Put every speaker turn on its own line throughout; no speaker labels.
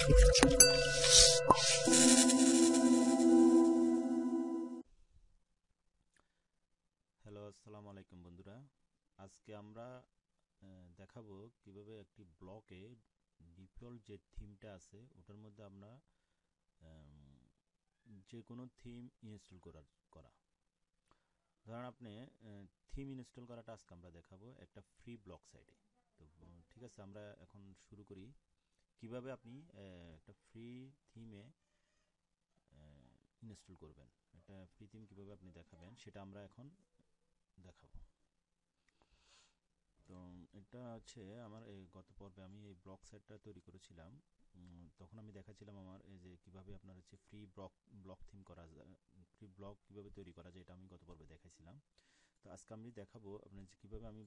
Hello, আসসালামু আলাইকুম বন্ধুরা। আজকে আমরা দেখাবো কিভাবে একটি ব্লকে ডিফল্ট যে থিমটা আছে ওটার মধ্যে আমরা যে কোনো থিম ইনস্টল করা। ধরেন আপনি থিম ইনস্টল করাটা আজকে আমরা দেখাবো একটা ফ্রি ব্লক সাইটে। তো ঠিক আছে, আমরা এখন শুরু করি কিভাবে আপনি একটা ফ্রি থিমে ইনস্টল করবেন। একটা ফ্রি থিম কিভাবে আপনি দেখাবেন সেটা আমরা এখন দেখাবো। তো এটা হচ্ছে আমার এই গত পর্বে আমি এই ব্লক সেটটা তৈরি করেছিলাম। তখন আমি দেখাচ্ছিলাম আমার এই যে কিভাবে আপনার হচ্ছে ফ্রি ব্লক থিম করা যায়, ফ্রি ব্লক কিভাবে তৈরি করা যায়, এটা আমি গত পর্বে দেখাইছিলাম। তো আজকে আমি দেখাবো আপনার যে কিভাবে আমি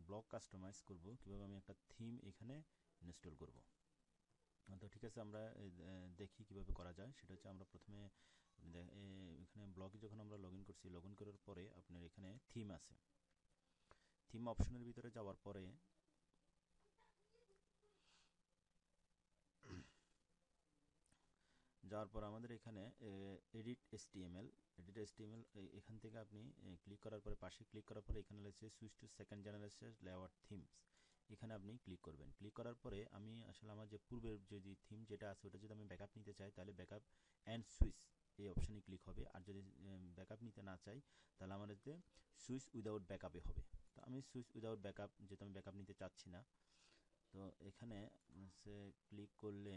ব্লক কাস্টমাইজ করব, কিভাবে আমি একটা থিম এখানে ইনস্টল করব। তো ঠিক আছে, আমরা দেখি কিভাবে করা যায়। সেটা হচ্ছে আমরা প্রথমে এখানে ব্লগে যখন আমরা লগ ইন করছি, লগ ইন করার পরে আপনার এখানে থিম আছে। থিম অপশনের ভিতরে যাওয়ার পরে আমাদের এখানে এডিট এসটিএমএল এখান থেকে আপনি ক্লিক করার পরে, পাশে ক্লিক করার পরে এখানে রয়েছে switch to second generation layout themes. এখানে আপনি ক্লিক করবেন। ক্লিক করার পরে আমি আসলে আমার যে পূর্বের যদি থিম যেটা আছে ওটা যদি আমি ব্যাকআপ নিতে চাই, তাহলে ব্যাকআপ অ্যান্ড সুইচ এই অপশানে ক্লিক হবে। আর যদি ব্যাকআপ নিতে না চাই, তাহলে আমার এতে সুইচ উইদাউট ব্যাকআপে হবে। তো আমি সুইচ উইদাউট ব্যাকআপ, যেহেতু আমি ব্যাকআপ নিতে চাচ্ছি না, তো এখানে ক্লিক করলে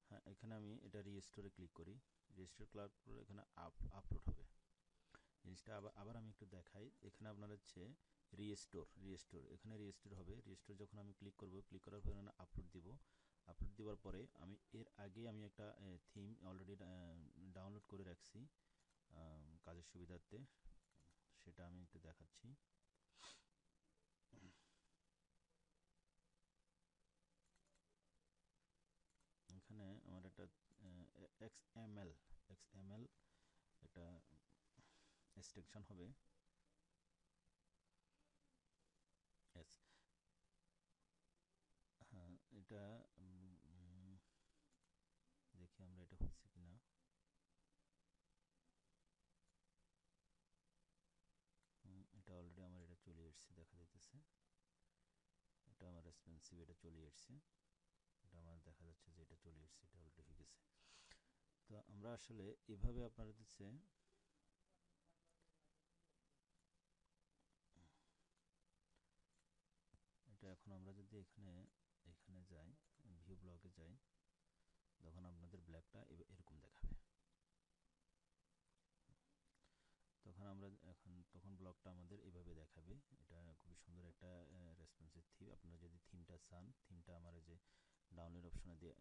হ্যাঁ, এখানে আমি এটা রিস্টোরে ক্লিক করি। রিস্টোর করার পর এখানে আপলোড হবে জিনিসটা। আবার আমি একটু দেখাই। এখানে আপনার হচ্ছে রিস্টোর এখানে রিস্টোর হবে। রিস্টোর যখন আমি ক্লিক করব, ক্লিক করার পর এখানে আপলোড দিব। আপলোড দেওয়ার পরে আমি এর আগে আমি একটা থিম অলরেডি ডাউনলোড করে রাখছি কাজের সুবিধার্থে। সেটা আমি একটু দেখাচ্ছি। এখানে আমার একটা এক্সএমএল একটা এক্সটেনশন হবে। এস হ্যাঁ, এটা দেখি আমরা এটা হচ্ছে কিনা। এটা অলরেডি আমার এটা চলে এসছে, দেখা যাইতেছে। এটা আমার রেসপন্সিভ, এটা চলে এসছে। এটা আমার দেখা যাচ্ছে যে এটা চলে এসছে, এটা অলরেডি হয়ে গেছে। তো আমরা আসলে এভাবে আপনারা দিচ্ছে এটা। এখন আমরা যদি এখানে যাই, ভিউ ব্লগে যাই, তখন আপনাদের ব্ল্যাকটা এরকম দেখাবে। তখন ব্লগটা আমাদের এভাবে দেখাবে। এটা খুবই সুন্দর একটা রেসপন্সিভ থিম। আপনারা যদি থিমটা চান, থিমটা আমার যে ডাউনলোড অপশনে দিয়ে,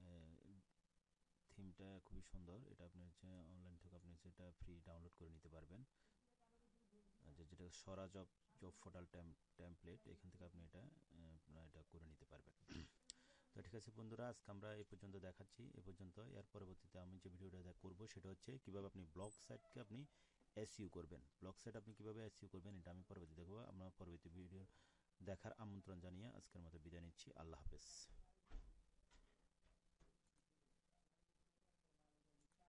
থিমটা খুবই সুন্দর। এটা আপনি হচ্ছে অনলাইন থেকে আপনি যেটা ফ্রি ডাউনলোড করে নিতে পারবেন। যেটা সরা জব ফোটাল টেমপ্লেট, এখান থেকে আপনি এটা করে নিতে পারবেন। তো ঠিক আছে বন্ধুরা, আজকে আমরা এই পর্যন্ত দেখাচ্ছি। এ পর্যন্ত। এর পরবর্তীতে আমি যে ভিডিওটা করব সেটা হচ্ছে কিভাবে আপনি ব্লগ সাইটকে আপনি এসইউ করবেন। ব্লগ সাইট আপনি কিভাবে এসইউ করবেন এটা আমি পরবর্তীতে দেখব। আমরা পরবর্তী ভিডিও দেখার আমন্ত্রণ জানিয়ে আজকের মতো বিদায় নিচ্ছি। আল্লাহ হাফেজ।